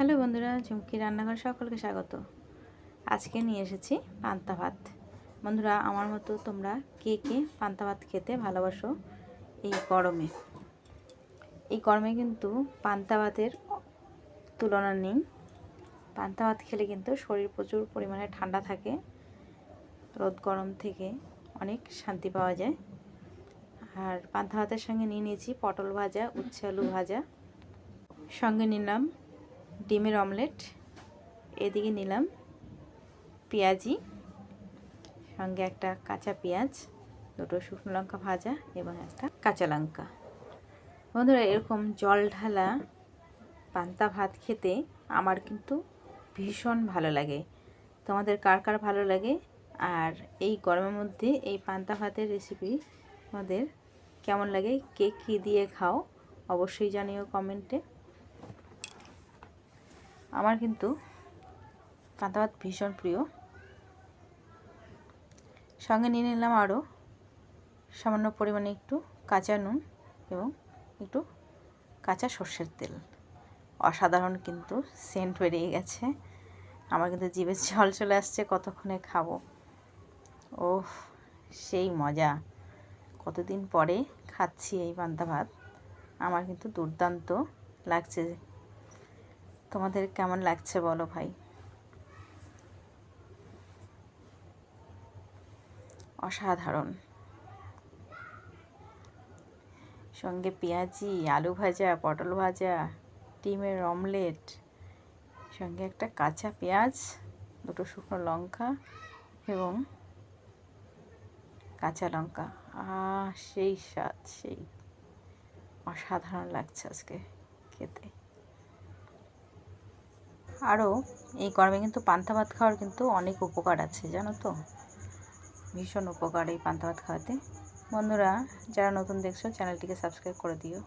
Hello বন্ধুরা, ঝুমকি রান্নাঘর সকলকে স্বাগত। আজকে নিয়ে এসেছি পান্তা ভাত। বন্ধুরা, আমার মতো তোমরা কে কে পান্তা ভাত খেতে ভালোবাসো এই গরমে কিন্তু পান্তা ভাতের তুলনা নেই। পান্তা ভাত খেলে কিন্তু শরীর প্রচুর পরিমাণে ঠান্ডা থাকে, রোদ গরম থেকে অনেক শান্তি পাওয়া যায়। আর পান্তা ভাতের সঙ্গে নিয়ে নিয়েছি পটল ভাজা, উচ্ছে আলু ভাজা, সঙ্গে নিলাম ডিমের অমলেট, এদিকে নিলাম পেঁয়াজি, সঙ্গে একটা কাঁচা পেঁয়াজ, দুটো শুকনো লঙ্কা ভাজা এবং একটা কাঁচা লঙ্কা। বন্ধুরা, এরকম জল ঢালা পান্তা ভাত খেতে আমার কিন্তু ভীষণ ভালো লাগে। তোমাদের কার কার ভালো লাগে? আর এই গরমের মধ্যে এই পান্তা ভাতের রেসিপি তোমাদের কেমন লাগে? কে কী দিয়ে খাও অবশ্যই জানিও কমেন্টে। আমার কিন্তু পান্তা ভাত ভীষণ প্রিয়। সঙ্গে নিয়ে নিলাম আরও সামান্য পরিমাণে একটু কাঁচা নুন এবং একটু কাঁচা সর্ষের তেল। অসাধারণ কিন্তু সেন্ট বেরিয়ে গেছে, আমার কিন্তু জিভে জল চলে আসছে কতক্ষণে খাবো। ওহ, সেই মজা! কতদিন পরে খাচ্ছি এই পান্তা ভাত, আমার কিন্তু দুর্দান্ত লাগছে। তোমাদের কেমন লাগছে বলো ভাই? অসাধারণ। সঙ্গে পেঁয়াজি, আলু ভাজা, পটল ভাজা, ডিমের অমলেট, সঙ্গে একটা কাঁচা পেঁয়াজ, দুটো শুকনো লঙ্কা এবং কাঁচা লঙ্কা। সেই স্বাদ, সেই অসাধারণ লাগছে আজকে খেতে। আরও এই গরমে কিন্তু পান্তা ভাত খাওয়ার কিন্তু অনেক উপকার আছে, জানো তো? ভীষণ উপকার এই পান্তা ভাত খাওয়াতে। বন্ধুরা, যারা নতুন দেখছো চ্যানেলটিকে সাবস্ক্রাইব করে দিও।